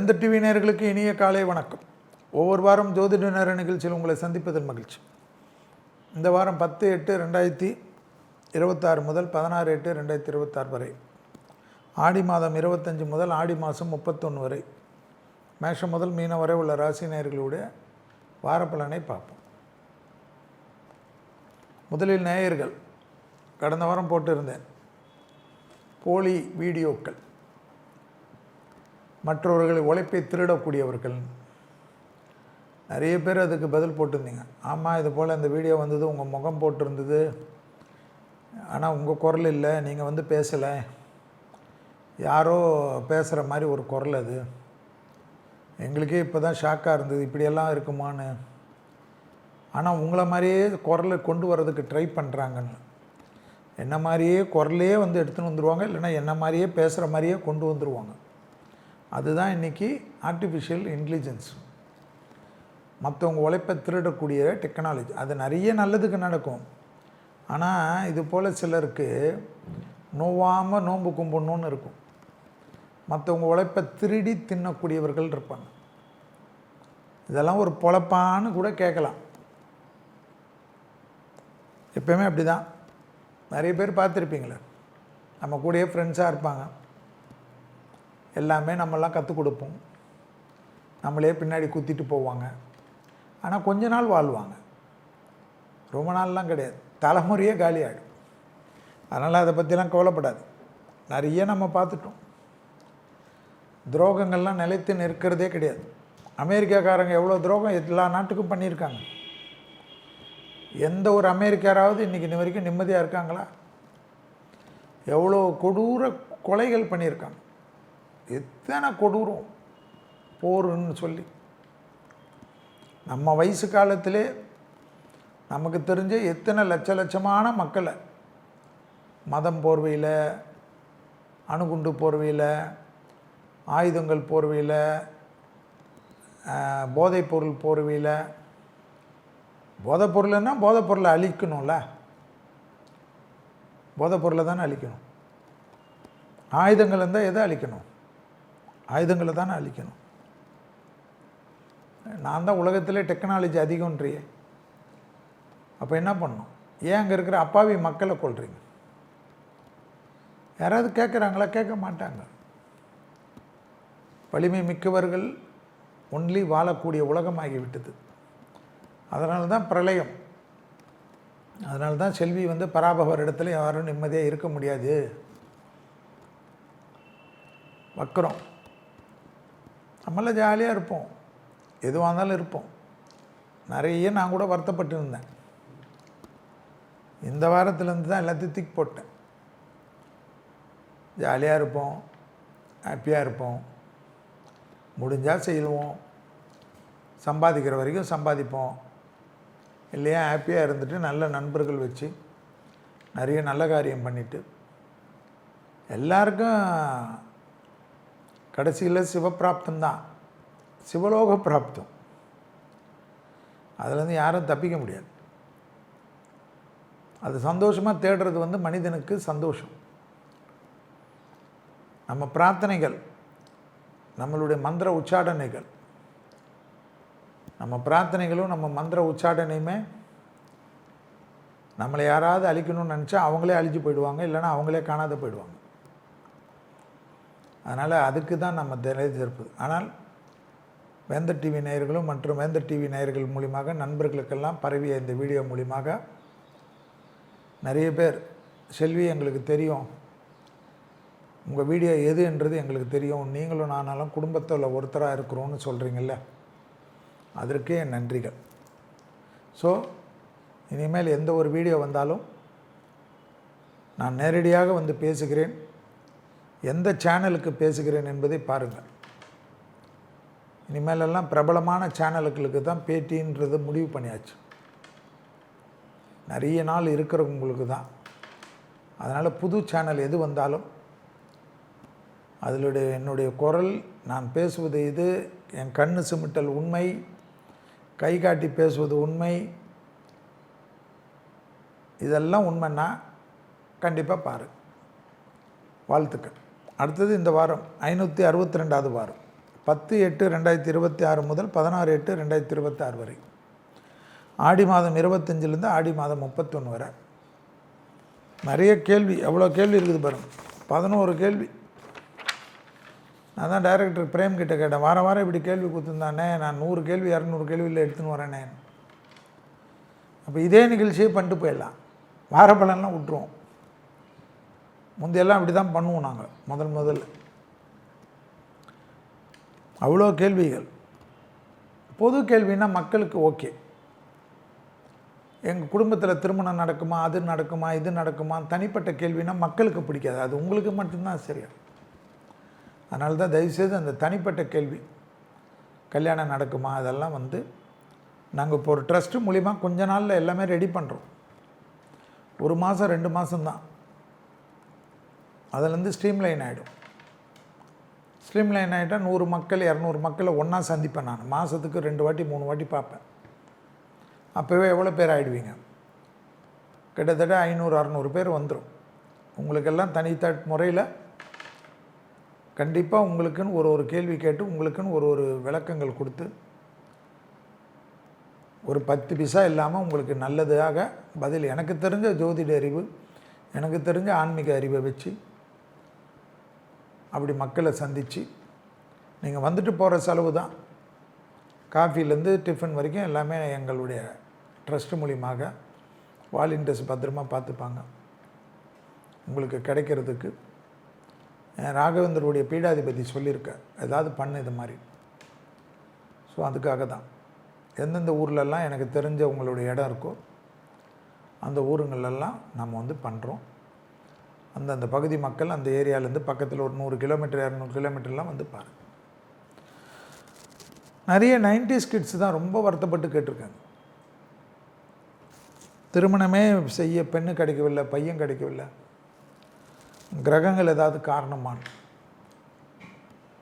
வேந்தர் டிவி நேயர்களுக்கு இனிய காலை வணக்கம். ஒவ்வொரு வாரம் ஜோதிட நேர நிகழ்ச்சியில் உங்களை சந்திப்பதில் மகிழ்ச்சி. இந்த வாரம் 10/8/2026 முதல் 16/8/2026 வரை, ஆடி மாதம் 25 முதல் ஆடி மாதம் 31 வரை, மேஷம் முதல் மீனம் வரை உள்ள ராசி நேயர்களுடைய வாரப்பலனை பார்ப்போம். முதலில் நேயர்கள், கடந்த வாரம் போட்டிருந்தேன் போலி வீடியோக்கள், மற்றவர்களை உழைப்பை திருடக்கூடியவர்கள். நிறைய பேர் அதுக்கு பதில் போட்டிருந்தீங்க. ஆமாம், இது போல் அந்த வீடியோ வந்தது, உங்கள் முகம் போட்டிருந்தது, ஆனால் உங்கள் குரல் இல்லை, நீங்கள் பேசலை, யாரோ பேசுகிற மாதிரி ஒரு குரல், அது எங்களுக்கே இப்போ தான் ஷாக்காக இருந்தது, இப்படியெல்லாம் இருக்குமான்னு. ஆனால் உங்களை மாதிரியே குரலை கொண்டு வர்றதுக்கு ட்ரை பண்ணுறாங்கன்னு. என்ன மாதிரியே குரலையே எடுத்துன்னு வந்துடுவாங்க, இல்லைன்னா என்ன மாதிரியே பேசுகிற மாதிரியே கொண்டு வந்துடுவாங்க. அதுதான் இன்றைக்கி ஆர்டிஃபிஷியல் இன்டெலிஜென்ஸ், மற்றவங்க உழைப்பை திருடக்கூடிய டெக்னாலஜி. அது நிறைய நல்லதுக்கு நடக்கும். ஆனால் இது போல் சிலருக்கு நோவாமல் நோன்பு கும்பிடணுன்னு இருக்கும். மற்றவங்க உழைப்பை திருடி தின்னக்கூடியவர்கள் இருப்பாங்க. இதெல்லாம் ஒரு பொழப்பான்னு கூட கேட்கலாம். எப்போயுமே அப்படி தான். நிறைய பேர் பார்த்துருப்பீங்களே, நம்ம கூடயே ஃப்ரெண்ட்ஸாக இருப்பாங்க, எல்லாமே நம்மளாம் கற்றுக் கொடுப்போம், நம்மளே பின்னாடி குத்திட்டு போவாங்க. ஆனால் கொஞ்ச நாள் வாழ்வாங்க, ரொம்ப நாள்லாம் கிடையாது, தலைமுறையே காலியாகிடும். அதனால் அதை பற்றிலாம் கவலைப்படாது. நிறைய நம்ம பார்த்துட்டோம். துரோகங்கள்லாம் நிலைத்து நிற்கிறதே கிடையாது. அமெரிக்காக்காரங்க எவ்வளோ துரோகம் எல்லா நாட்டுக்கும் பண்ணியிருக்காங்க. எந்த ஒரு அமெரிக்காராவது இன்றைக்கி வரைக்கும் நிம்மதியாக இருக்காங்களா? எவ்வளோ கொடூர கொலைகள் பண்ணியிருக்காங்க. எத்தனை கொடூரம் போருன்னு சொல்லி. நம்ம வயசு காலத்திலே நமக்கு தெரிஞ்ச எத்தனை லட்சமான மக்களை மதம் போர்வையில், அணுகுண்டு போர்வையில், ஆயுதங்கள் போர்வையில், போதைப்பொருள் போர்வையில். போதைப்பொருள்னா போதைப்பொருளை அழிக்கணும்ல, போதைப்பொருளை தானே அழிக்கணும். ஆயுதங்கள் இருந்தால் எதை அழிக்கணும்? ஆயுதங்களை தானே அழிக்கணும். நான் தான் உலகத்திலே டெக்னாலஜி அதிகம்ன்றியே, அப்போ என்ன பண்ணணும்? ஏன் அங்கே இருக்கிற அப்பாவி மக்களை கொள்றீங்க? யாராவது கேட்குறாங்களா? கேட்க மாட்டாங்க. வலிமை மிக்கவர்கள் ஒன்லி வாழக்கூடிய உலகமாகிவிட்டது. அதனால தான் பிரளயம். அதனால தான் செல்வி பராபவர் இடத்துல யாரும் நிம்மதியாக இருக்க முடியாது. வக்கிறோம். நம்மளாம் ஜாலியாக இருப்போம், எதுவாக இருந்தாலும் இருப்போம். நிறைய நான் கூட வருத்தப்பட்டு இருந்தேன். இந்த வாரத்துலேருந்து தான் எல்லாத்தையும் தூக்கி போட்டேன். ஜாலியாக இருப்போம், ஹாப்பியாக இருப்போம், முடிஞ்சால் செய்வோம், சம்பாதிக்கிற வரைக்கும் சம்பாதிப்போம், இல்லையா ஹாப்பியாக இருந்துட்டு நல்ல நண்பர்கள் வச்சு நிறைய நல்ல காரியம் பண்ணிவிட்டு எல்லாருக்கும் கடைசியில் சிவப்பிராப்தம் தான், சிவலோக பிராப்தம். அதுலேருந்து யாரும் தப்பிக்க முடியாது. அது சந்தோஷமாக தேடுறது மனிதனுக்கு சந்தோஷம். நம்ம பிரார்த்தனைகள், நம்மளுடைய மந்திர உச்சாடனைகள், நம்ம பிரார்த்தனைகளும் நம்ம மந்திர உச்சாடனையுமே நம்மளை யாராவது அழிக்கணும்னு நினச்சா அவங்களே அழிஞ்சு போயிடுவாங்க, இல்லைன்னா அவங்களே காணாத போயிடுவாங்க. அதனால் அதுக்கு தான் நம்ம தெரிஞ்சிருப்பது. ஆனால் வேந்தர் டிவி நேயர்களும் மற்றும் வேந்தர் டிவி நேயர்கள் மூலியமாக நண்பர்களுக்கெல்லாம் பரவிய இந்த வீடியோ மூலியமாக நிறைய பேர், செல்வி எங்களுக்கு தெரியும், உங்கள் வீடியோ எது என்றது எங்களுக்கு தெரியும், நீங்களும் நானாலும் குடும்பத்தில் ஒருத்தராக இருக்கிறோன்னு சொல்கிறீங்கள, அதற்கே என் நன்றிகள். ஸோ இனிமேல் எந்த ஒரு வீடியோ வந்தாலும் நான் நேரடியாக பேசுகிறேன், எந்த சேனலுக்கு பேசுகிறேன் என்பதை பாருங்கள். இனிமேலெல்லாம் பிரபலமான சேனலுக்கு தான் பேட்டின்றது முடிவு பண்ணியாச்சு. நிறைய நாள் இருக்கிறவங்களுக்கு தான். அதனால் புது சேனல் எது வந்தாலும் அதிலுடைய என்னுடைய குரல், நான் பேசுவது இது, என் கண்ணு சிமிட்டல் உண்மை, கை காட்டி பேசுவது உண்மை, இதெல்லாம் உண்மைன்னா கண்டிப்பாக பாரு. வாழ்த்துக்கள். அடுத்தது இந்த வாரம் 562வது வாரம், 10/8/2026 முதல் 16/8/2026 வரை. ஆடி மாதம் 25லேருந்து ஆடி மாதம் 31 வரை. நிறைய கேள்வி, எவ்வளோ கேள்வி இருக்குது பாருங்கள், 11 கேள்வி. நான் தான் டைரக்டர் பிரேம் கிட்ட கேட்டேன், வாரம் வாரம் இப்படி கேள்வி கொடுத்துருந்தானே, நான் 100 கேள்வி 200 கேள்வியில் எடுத்துன்னு வரேனே. அப்போ இதே நிகழ்ச்சியே பண்ணிட்டு போயிடலாம், வார பலன்லாம் விட்டுருவோம். முந்தையெல்லாம் அப்படி தான் பண்ணுவோம் நாங்கள் முதல்ல. அவ்வளோ கேள்விகள். பொது கேள்வின்னா மக்களுக்கு ஓகே. எங்கள் குடும்பத்தில் திருமணம் நடக்குமா, அது நடக்குமா, இது நடக்குமா, தனிப்பட்ட கேள்வினா மக்களுக்கு பிடிக்காது, அது உங்களுக்கு மட்டும்தான் சரியா. அதனால தான் தயவுசெய்து அந்த தனிப்பட்ட கேள்வி, கல்யாணம் நடக்குமா, அதெல்லாம் நாங்கள் இப்போ ஒரு ட்ரஸ்ட்டு மூலிமா கொஞ்ச நாளில் எல்லாமே ரெடி பண்ணுறோம். 1 மாதம் 2 மாதம்தான், அதிலேருந்து ஸ்ட்ரீம்லைன் ஆகிடும். ஸ்ட்ரீம்லைன் ஆகிட்டால் 100 மக்கள் 200 மக்களை ஒன்றா சந்திப்பேன். நான் மாதத்துக்கு 2 வாட்டி 3 வாட்டி பார்ப்பேன். அப்போவே எவ்வளோ பேர் ஆகிடுவீங்க, கிட்டத்தட்ட 500-600 பேர் வந்துடும். உங்களுக்கெல்லாம் தனித்த முறையில் கண்டிப்பாக உங்களுக்குன்னு ஒரு கேள்வி கேட்டு, உங்களுக்குன்னு ஒரு விளக்கங்கள் கொடுத்து, ஒரு 10 பைசா இல்லாமல் உங்களுக்கு நல்லதாக பதில், எனக்கு தெரிஞ்ச ஜோதிட அறிவு, எனக்கு தெரிஞ்ச ஆன்மீக அறிவை வச்சு அப்படி மக்களை சந்தித்து, நீங்கள் வந்துட்டு போகிற செலவு தான், காஃபிலேருந்து டிஃபன் வரைக்கும் எல்லாமே எங்களுடைய ட்ரஸ்ட்டு மூலியமாக வாலண்டியர்ஸ் பத்திரமா பார்த்துப்பாங்க. உங்களுக்கு கிடைக்கிறதுக்கு ராகவேந்தருடைய பீடாதிபதி சொல்லியிருக்கேன், ஏதாவது பண்ணு இது மாதிரி. ஸோ அதுக்காக தான் எந்தெந்த ஊர்லெல்லாம் எனக்கு தெரிஞ்ச உங்களுடைய இடம் இருக்கோ அந்த ஊருங்களெல்லாம் நம்ம பண்ணுறோம். அந்தந்த பகுதி மக்கள் அந்த ஏரியாவிலேருந்து பக்கத்தில் ஒரு 100 கிலோமீட்டர் 200 கிலோமீட்டர்லாம் பாருங்கள். நிறைய 90s கிட்ஸ் தான் ரொம்ப வருத்தப்பட்டு கேட்டிருக்காங்க, திருமணமே செய்ய பெண்ணு கிடைக்கவில்லை, பையன் கிடைக்கவில்லை, கிரகங்கள் ஏதாவது காரணமான.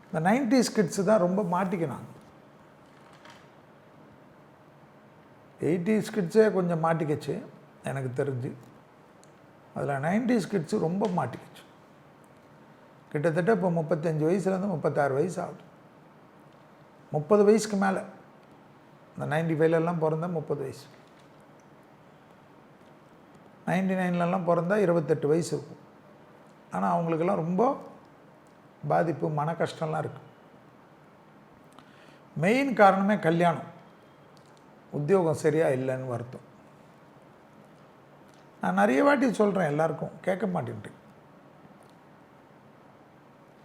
இந்த 90s கிட்ஸு தான் ரொம்ப மாட்டிக்கினாங்க. 80s கிட்ஸே கொஞ்சம் மாட்டிக்கிச்சு எனக்கு தெரிஞ்சு, அதில் 90s கிட்ஸு ரொம்ப மாட்டிக்கிச்சு. கிட்டத்தட்ட இப்போ 35 வயசுலேருந்து 36 வயசு ஆகுது. 30 வயசுக்கு மேலே, இந்த 95லலாம் பிறந்தா 30 வயசு, 99லலாம் பிறந்தா 28 வயசு இருக்கும். ஆனால் அவங்களுக்கெல்லாம் ரொம்ப பாதிப்பு, மன கஷ்டம்லாம் இருக்குது. மெயின் காரணமே கல்யாணம், உத்தியோகம் சரியாக இல்லைன்னு வருத்தம். நான் நிறைய வாட்டி சொல்கிறேன், எல்லாருக்கும் கேட்க மாட்டேன்ட்டு.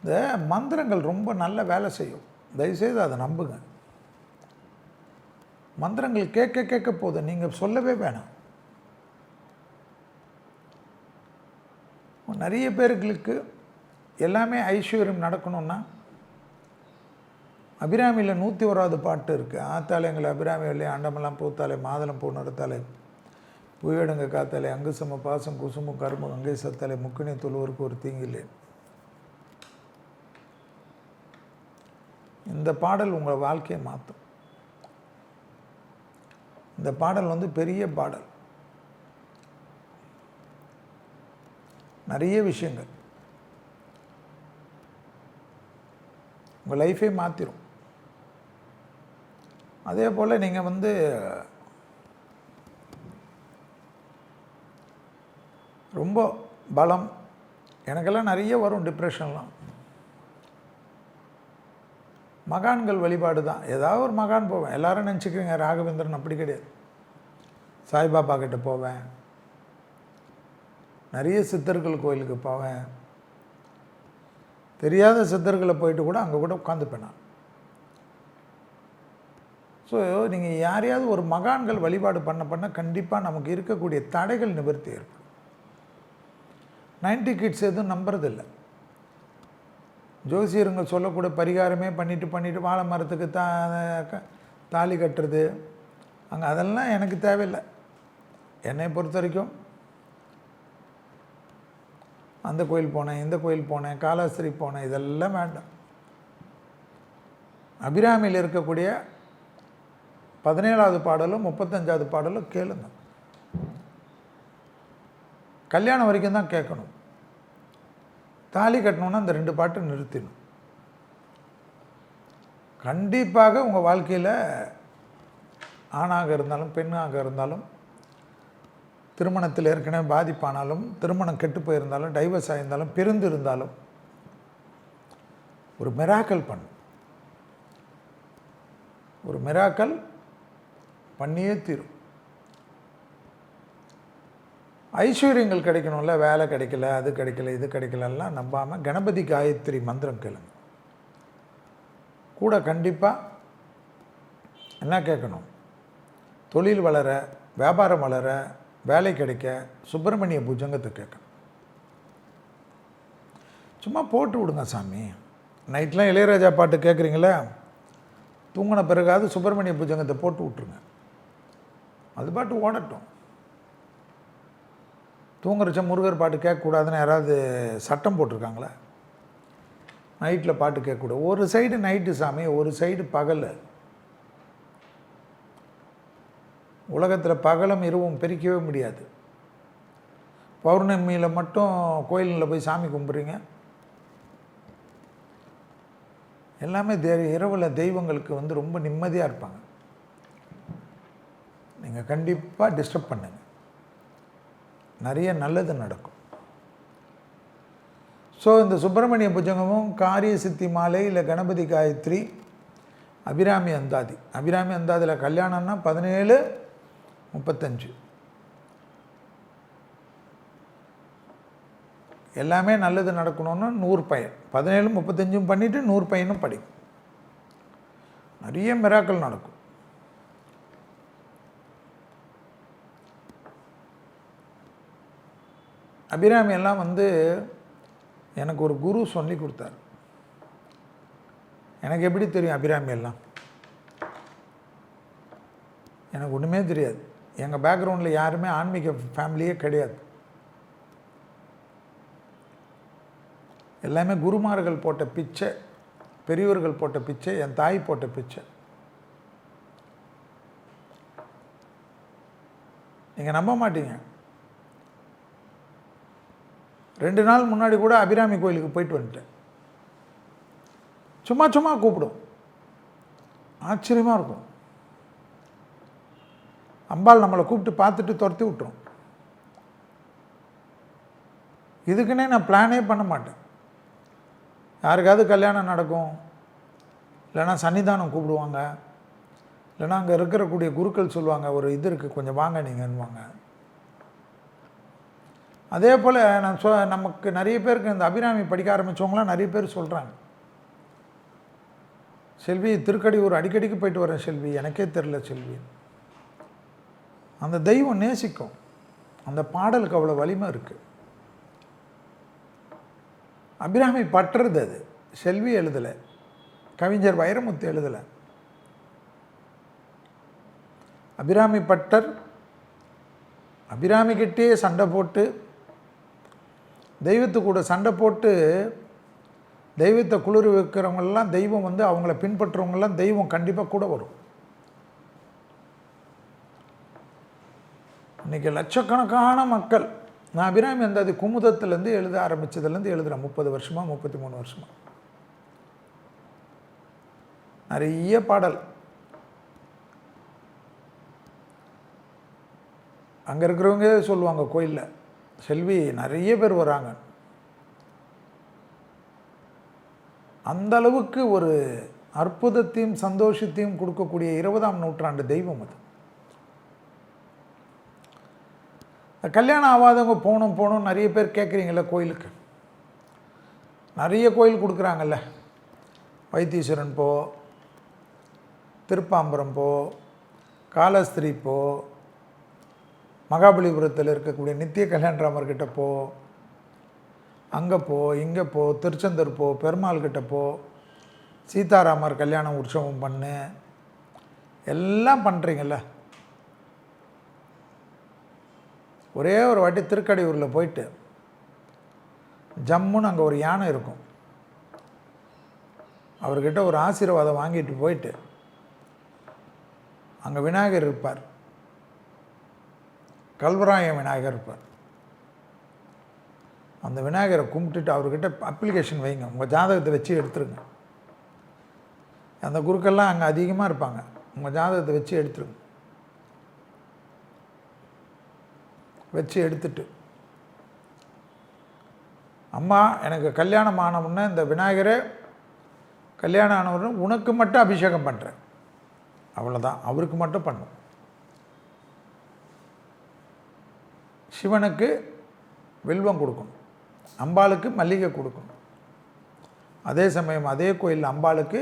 இந்த மந்திரங்கள் ரொம்ப நல்ல வேலை செய்யும், தயவுசெய்து அதை நம்புங்க. மந்திரங்கள் கேட்க போதும், நீங்கள் சொல்லவே வேணாம். நிறைய பேர்களுக்கு எல்லாமே ஐஸ்வர்யம் நடக்கணும்னா, அபிராமியில் 101வது பாட்டு இருக்குது, ஆத்தாலே எங்களை அபிராமி வழியே ஆண்டமெல்லாம் பூத்தாலே மாதளம் பூ நடத்தாலே புயடுங்க காத்தாலே அங்கு சம பாசம் குசுமும் கரும்பு அங்கே சத்தாலே முக்கினி தொழுவருக்கு ஒரு தீங்கில்லை. இந்த பாடல் உங்கள் வாழ்க்கையை மாற்றும். இந்த பாடல் பெரிய பாடல், நிறைய விஷயங்கள் உங்கள் லைஃபே மாற்றிடும். அதே போல் நீங்கள் ரொம்ப பலம், எனக்கெல்லாம் நிறைய வரும் டிப்ரெஷன்லாம். மகான்கள் வழிபாடு தான், ஏதாவது ஒரு மகான் போவேன். எல்லோரும் நினச்சிக்கிறீங்க ராகவேந்திரன், அப்படி கிடையாது. சாய்பாபா கிட்ட போவேன், நிறைய சித்தர்கள் கோயிலுக்கு போவேன், தெரியாத சித்தர்களை போயிட்டு கூட அங்கே கூட உட்காந்துப்பேன் நான். ஸோ நீங்கள் யாரையாவது ஒரு மகான்கள் வழிபாடு பண்ண கண்டிப்பாக நமக்கு இருக்கக்கூடிய தடைகள் நிவர்த்தி ஏற்படும். 90 கிட்ஸ் எதுவும் நம்புறதில்லை. ஜோசியருங்க சொல்லக்கூடிய பரிகாரமே பண்ணிவிட்டு வாழை மரத்துக்கு தாலி கட்டுறது அங்கே, அதெல்லாம் எனக்கு தேவையில்லை. என்னை பொறுத்த வரைக்கும் அந்த கோயில் போனேன், இந்த கோயில் போனேன், காலாஸ்திரி போனேன், இதெல்லாம் வேண்டாம். அபிராமியில் இருக்கக்கூடிய 17வது பாடலும் 35வது பாடலும் கேளுங்க. கல்யாணம் வரைக்கும் தான் கேட்கணும். தாலி கட்டணுன்னா அந்த 2 பாட்டு நிறுத்திடணும். கண்டிப்பாக உங்கள் வாழ்க்கையில் ஆணாக இருந்தாலும் பெண்ணாக இருந்தாலும், திருமணத்தில் ஏற்கனவே பாதிப்பானாலும், திருமணம் கெட்டு போயிருந்தாலும், டைவர்ஸ் ஆகியிருந்தாலும், பிரிந்து இருந்தாலும் ஒரு மிராக்கல் பண்ணும். ஒரு மிராக்கல் பண்ணியே தீரும். ஐஸ்வர்யங்கள் கிடைக்கணும்ல, வேலை கிடைக்கல, அது கிடைக்கல, இது கிடைக்கலலாம் நம்பாமல் கணபதி காயத்ரி மந்திரம் கேளுங்க. கூட கண்டிப்பாக என்ன கேட்கணும்? தொழில் வளர, வியாபாரம் வளர, வேலை கிடைக்க சுப்பிரமணிய புஜங்கத்தை கேட்கணும். சும்மா போட்டு விடுங்க சாமி. நைட்லாம் இளையராஜா பாட்டு கேட்குறீங்களே, தூங்கின பிறகாவது சுப்பிரமணிய புஜங்கத்தை போட்டு விட்ருங்க. அது பாட்டு ஓடட்டும். தூங்குறச்ச முருகர் பாட்டு கேட்கக்கூடாதுன்னு யாராவது சட்டம் போட்டிருக்காங்களா? நைட்டில் பாட்டு கேட்கக்கூடாது. ஒரு சைடு நைட்டு சாமி, ஒரு சைடு பகல். உலகத்தில் பகலும் இரவும் பிரிக்கவே முடியாது. பௌர்ணமியில் மட்டும் கோயிலில் போய் சாமி கும்பிட்றீங்க. எல்லாமே இரவில் தெய்வங்களுக்கு ரொம்ப நிம்மதியாக இருப்பாங்க. நீங்கள் கண்டிப்பாக டிஸ்டர்ப் பண்ணுங்க, நிறைய நல்லது நடக்கும். ஸோ இந்த சுப்பிரமணிய புஜங்கமும், காரிய சித்தி மாலை, இல்லை கணபதி காயத்ரி, அபிராமி அந்தாதி. அபிராமி அந்தாதியில் கல்யாணம்னா 17:35 எல்லாமே நல்லது நடக்கணும்னா 100 பயன். 17:35 பண்ணிவிட்டு 100 பயனும் படிக்கும். நிறைய மிராக்கள் நடக்கும். அபிராமி எல்லாம் எனக்கு ஒரு குரு சொல்லி கொடுத்தார். எனக்கு எப்படி தெரியும் அபிராமி எல்லாம்? எனக்கு ஒன்றுமே தெரியாது. எங்கள் பேக்ரவுண்டில் யாருமே ஆன்மீக ஃபேமிலியே கிடையாது. எல்லாமே குருமார்கள் போட்ட பிச்சை, பெரியவர்கள் போட்ட பிச்சை, என் தாய் போட்ட பிச்சை. நீங்கள் நம்ப மாட்டீங்க. 2 நாள் முன்னாடி கூட அபிராமி கோயிலுக்கு போயிட்டு வந்துட்டேன். சும்மா சும்மா கூப்பிடும், ஆச்சரியமாக இருக்கும். அம்பாள் நம்மளை கூப்பிட்டு பார்த்துட்டு துரத்தி விட்டுரும். இதுக்குன்னே நான் பிளானே பண்ண மாட்டேன். யாருக்காவது கல்யாணம் நடக்கும், இல்லைன்னா சன்னிதானம் கூப்பிடுவாங்க, இல்லைன்னா அங்கே இருக்கக்கூடிய குருக்கள் சொல்லுவாங்க, ஒரு இது இருக்குது கொஞ்சம் வாங்க நீங்கன்னுவாங்க. அதே போல் நான் நமக்கு நிறைய பேருக்கு இந்த அபிராமி படிக்க ஆரம்பித்தவங்களாம் நிறைய பேர் சொல்கிறாங்க, செல்வி திருக்கடியூர் அடிக்கடிக்கு போயிட்டு வரேன் செல்வி, எனக்கே தெரில செல்வி. அந்த தெய்வம் நேசிக்கும். அந்த பாடலுக்கு அவ்வளோ வலிமை இருக்குது. அபிராமி பற்றுறது அது. செல்வி எழுதலை, கவிஞர் வைரமுத்து எழுதலை. அபிராமி பட்டர் அபிராமிக்கிட்டே சண்டை போட்டு, தெய்வத்து கூட சண்டை போட்டு, தெய்வத்தை குளிர் வைக்கிறவங்கெல்லாம் தெய்வம் அவங்கள பின்பற்றுறவங்கெல்லாம் தெய்வம் கண்டிப்பாக கூட வரும். இன்றைக்கி லட்சக்கணக்கான மக்கள், நான் அபிராமி அது குமுதத்துலேருந்து எழுத ஆரம்பித்ததுலேருந்து எழுதுகிறேன். 30 வருஷமாக 33 வருஷமாக நிறைய பாடல். அங்கே இருக்கிறவங்க சொல்லுவாங்க கோயிலில், செல்வி நிறைய பேர் வராங்க. அந்த அளவுக்கு ஒரு அற்புதத்தையும் சந்தோஷத்தையும் கொடுக்கக்கூடிய 20ஆம் நூற்றாண்டு தெய்வம் அது. கல்யாணம் ஆகாதவங்க போகணும் நிறைய பேர் கேட்குறீங்கள கோயிலுக்கு. நிறைய கோயில் கொடுக்குறாங்கல்ல, வைத்தீஸ்வரன் போ, திருப்பாம்பரம் போ, காலஸ்திரி போ, மகாபலிபுரத்தில் இருக்கக்கூடிய நித்திய கல்யாணராமர்கிட்ட போ, அங்கே போ, இங்கே போ, திருச்செந்தூர் போ, பெருமாள் கிட்ட போ, சீதாராமர் கல்யாண உற்சவம் பண்ணு, எல்லாம் பண்ணுறீங்கள. ஒரே ஒரு வாட்டி திருக்கடையூரில் போயிட்டு ஜம்முன்னு அங்கே ஒரு யானை இருக்கும், அவர்கிட்ட ஒரு ஆசீர்வாதம் வாங்கிட்டு போயிட்டு, அங்கே விநாயகர் இருப்பார், கல்வராய விநாயகர் இருப்பார். அந்த விநாயகரை கும்பிட்டுட்டு அவர்கிட்ட அப்ளிகேஷன் வைங்க, உங்கள் ஜாதகத்தை வச்சு எடுத்துருங்க. அந்த குருக்கள்லாம் அங்கே அதிகமாக இருப்பாங்க. உங்கள் ஜாதகத்தை வச்சு எடுத்துருங்க. வச்சு எடுத்துட்டு, அம்மா எனக்கு கல்யாணம் ஆனவுடனே இந்த விநாயகரே கல்யாணம் ஆனவுடனே உனக்கு மட்டும் அபிஷேகம் பண்ணுறேன், அவ்வளோதான், அவருக்கு மட்டும் பண்ணும். சிவனுக்கு வில்வம் கொடுக்கணும், அம்பாளுக்கு மல்லிகை கொடுக்கணும். அதே சமயம் அதே கோயிலில் அம்பாளுக்கு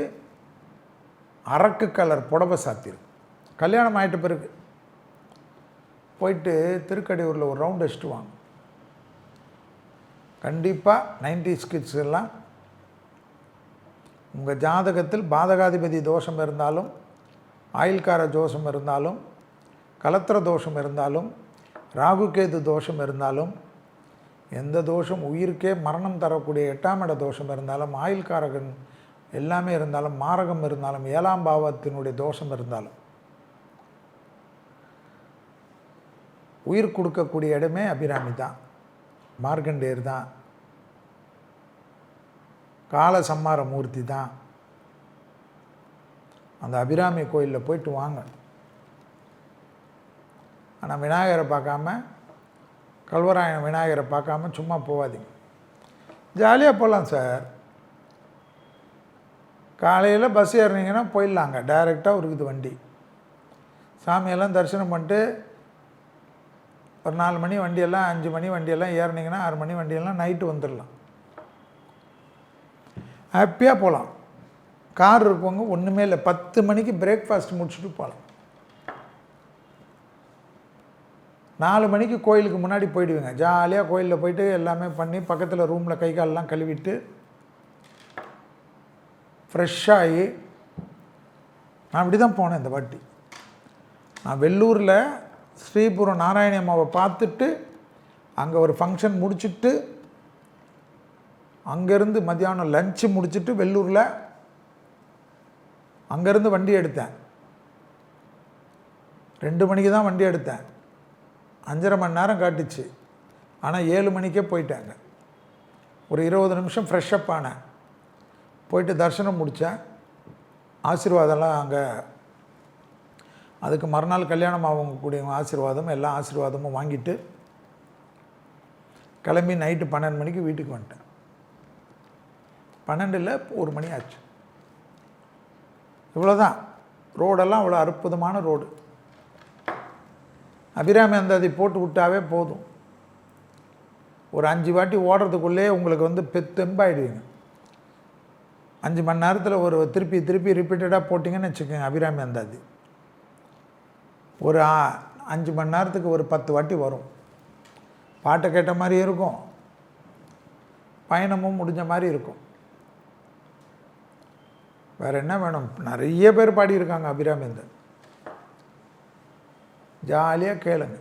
அரக்கு கலர் புடவை சாத்திரும். கல்யாணம் ஆகிட்ட பிறகு போயிட்டு திருக்கடையூரில் ஒரு ரவுண்ட் அடிச்சுட்டு வாங்க. கண்டிப்பாக 90s கிட்ஸ் எல்லாம் உங்கள் ஜாதகத்தில் பாதகாதிபதி தோஷம் இருந்தாலும், ஆயில்கார தோஷம் இருந்தாலும், கலத்திர தோஷம் இருந்தாலும், ராகுகேது தோஷம் இருந்தாலும், எந்த தோஷம் உயிருக்கே மரணம் தரக்கூடிய 8ஆம் இட தோஷம் இருந்தாலும், ஆயுள்காரகன் எல்லாமே இருந்தாலும், மாரகம் இருந்தாலும், 7ஆம் பாவத்தினுடைய தோஷம் இருந்தாலும், உயிர் கொடுக்கக்கூடிய இடமே அபிராமி தான், மார்க்கண்டேயர் தான், கால சம்மார மூர்த்தி தான். அந்த அபிராமி கோயிலில் போயிட்டு வாங்க. ஆனால் விநாயகரை பார்க்காம, கல்வராயன் விநாயகரை பார்க்காம சும்மா போகாதீங்க. ஜாலியாக போகலாம் சார். காலையில் பஸ் ஏறினீங்கன்னா போயிடலாங்க, டைரெக்டாக இருக்குது வண்டி. சாமியெல்லாம் தரிசனம் பண்ணிட்டு ஒரு 4 மணி வண்டியெல்லாம், 5 மணி வண்டியெல்லாம் ஏறினீங்கன்னா 6 மணி வண்டியெல்லாம் நைட்டு வந்துடலாம். ஹாப்பியாக போகலாம். கார் இருக்கவங்க ஒன்றுமே இல்லை, 10 மணிக்கு பிரேக்ஃபாஸ்ட் முடிச்சுட்டு போகலாம். 4 மணிக்கு கோயிலுக்கு முன்னாடி போயிடுவேங்க. ஜாலியாக கோயிலில் போயிட்டு எல்லாமே பண்ணி பக்கத்தில் ரூமில் கை காலெலாம் கழுவிட்டு ஃப்ரெஷ்ஷாகி, நான் அப்படி தான் போனேன் இந்த வாட்டி. நான் வெள்ளூரில் ஸ்ரீபுரம் நாராயணி அம்மாவை பார்த்துட்டு அங்கே ஒரு ஃபங்க்ஷன் முடிச்சுட்டு, அங்கேருந்து மத்தியானம் லஞ்சு முடிச்சுட்டு வெள்ளூரில் அங்கேருந்து வண்டி எடுத்தேன். 2 மணிக்கு தான் வண்டி எடுத்தேன். 5.5 மணி நேரம் காட்டுச்சு. ஆனால் 7 மணிக்கே போயிட்டாங்க. ஒரு 20 நிமிஷம் ஃப்ரெஷ்ஷப் ஆனேன். போயிட்டு தரிசனம் முடித்தேன். ஆசீர்வாதம்லாம் அங்கே, அதுக்கு மறுநாள் கல்யாணம் ஆகக்கூடிய ஆசீர்வாதம், எல்லா ஆசீர்வாதமும் வாங்கிட்டு கிளம்பி நைட்டு 12 மணிக்கு வீட்டுக்கு வந்துட்டேன். 12 இல்லை 1 மணி ஆச்சு. இவ்வளோதான். ரோடெல்லாம் அவ்வளோ அற்புதமான ரோடு. அபிராமி அந்தாதி போட்டு விட்டாவே போதும். ஒரு 5 வாட்டி ஓடுறதுக்குள்ளே உங்களுக்கு வந்து தெம்பாயிடுவீங்க. 5 மணி நேரத்தில் ஒரு திருப்பி ரிப்பீட்டடாக போட்டிங்கன்னு வச்சுக்கோங்க. அபிராமி அந்தாதி ஒரு 5 மணி நேரத்துக்கு ஒரு 10 வாட்டி வரும். பாட்டை கேட்ட மாதிரி இருக்கும், பயணமும் முடிஞ்ச மாதிரி இருக்கும். வேறு என்ன வேணும்? நிறைய பேர் பாடியிருக்காங்க அபிராமி அந்தாதி. ஜாலியாக கேளுங்க,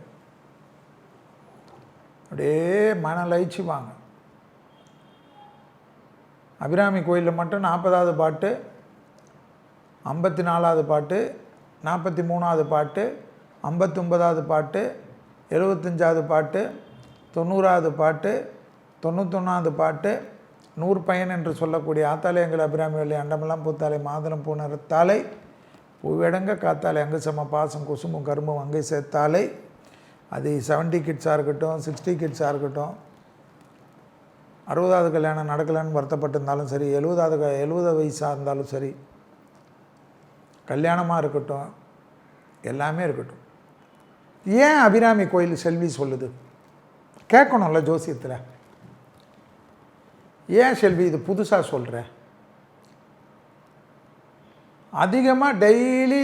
அப்படியே மன லயிச்சு வாங்க. அபிராமி கோயிலில் மட்டும் 40வது பாட்டு, 54வது பாட்டு, 43வது பாட்டு, 59வது பாட்டு, 75வது பாட்டு, 90வது பாட்டு, 91வது பாட்டு, 100 பயன் என்று சொல்லக்கூடிய ஆத்தாலை எங்கள் அபிராமி வள்ளி அண்டமெல்லாம் பூத்தாலை மாதளம் பூனரத்தாலை பூவிடங்க காத்தாலை அங்கு சம பாசம் குசுமும் கரும்பும் அங்கை சேர்த்தாலை. அது 70 கிட்ஸாக இருக்கட்டும், 60 கிட்ஸாக இருக்கட்டும், 60வது கல்யாணம் நடக்கலைன்னு வருத்தப்பட்டிருந்தாலும் சரி, 70 வயசாக இருந்தாலும் சரி, கல்யாணமாக இருக்கட்டும், எல்லாமே இருக்கட்டும். ஏன் அபிராமி கோயில் செல்வி சொல்லுது? கேட்கணும்ல ஜோசியத்தில். ஏன் செல்வி இது புதுசாக சொல்கிற? அதிகமாக டெய்லி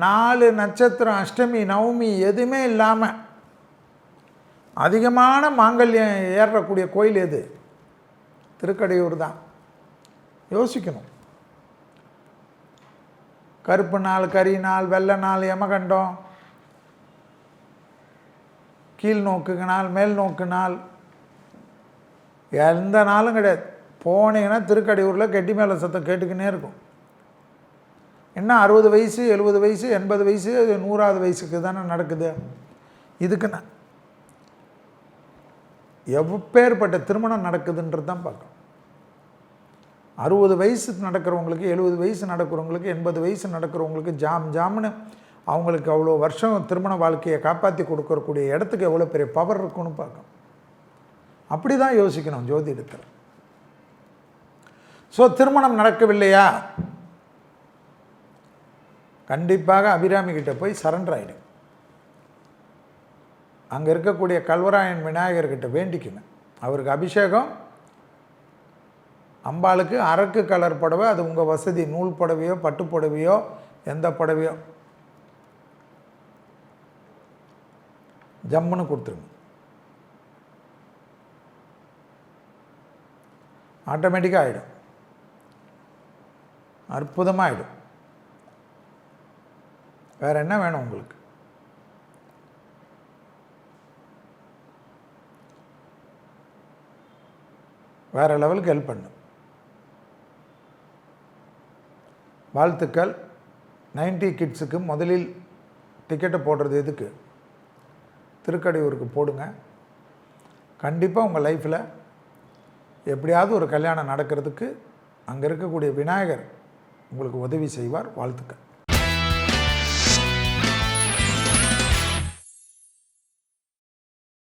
4 நட்சத்திரம், அஷ்டமி, நவமி எதுவுமே இல்லாமல் அதிகமான மாங்கல்யம் ஏறக்கூடிய கோயில் எது? திருக்கடையூர் தான். யோசிக்கணும். கருப்பு நாள், கரி நாள், வெள்ளை நாள், யமகண்டம், கீழ் நோக்கு நாள், மேல் நோக்கு நாள், எந்த நாளும் கிடையாது. போனீங்கன்னா திருக்கடையூரில் கெட்டி மேலே சத்தம் கேட்டுக்கினே இருக்கும். என்ன 60 வயசு, 70 வயசு, 80 வயசு, 100வது வயசுக்கு தானே நடக்குது. இதுக்குன்னு எப்பேற்பட்ட திருமணம் நடக்குதுன்றது தான் பார்க்கணும். 60 வயசு நடக்கிறவங்களுக்கு, 70 வயசு நடக்கிறவங்களுக்கு, 80 வயசு நடக்கிறவங்களுக்கு ஜாம்னு அவங்களுக்கு அவ்வளோ வருஷம் திருமண வாழ்க்கையை காப்பாற்றி கொடுக்கக்கூடிய இடத்துக்கு எவ்வளோ பெரிய பவர் இருக்குன்னு பார்க்கணும். அப்படி தான் யோசிக்கணும் ஜோதிடத்தில். ஸோ திருமணம் நடக்கவில்லையா, கண்டிப்பாக அபிராமி கிட்ட போய் சரண்டர் ஆகிடும். அங்கே இருக்கக்கூடிய கல்வராயன் விநாயகர்கிட்ட வேண்டிக்குங்க. அவருக்கு அபிஷேகம், அம்பாளுக்கு அரக்கு கலர் புடவை, அது உங்கள் வசதி, நூல் புடவையோ பட்டு புடவையோ எந்த புடவையோ ஜம்முன்னு கொடுத்துருங்க. ஆட்டோமேட்டிக்காக ஆகிடும், அற்புதமாக ஆகிடும். வேறு என்ன வேணும் உங்களுக்கு? வேறு லெவலுக்கு ஹெல்ப் பண்ணும். வாழ்த்துக்கள். 90 கிட்ஸுக்கு முதலில் டிக்கெட்டை போடுறது எதுக்கு? திருக்கடையூருக்கு போடுங்க. கண்டிப்பாக உங்கள் லைஃப்பில் எப்படியாவது ஒரு கல்யாணம் நடக்கிறதுக்கு அங்கே இருக்கக்கூடிய விநாயகர் உங்களுக்கு உதவி செய்வார். வாழ்த்துக்கள்.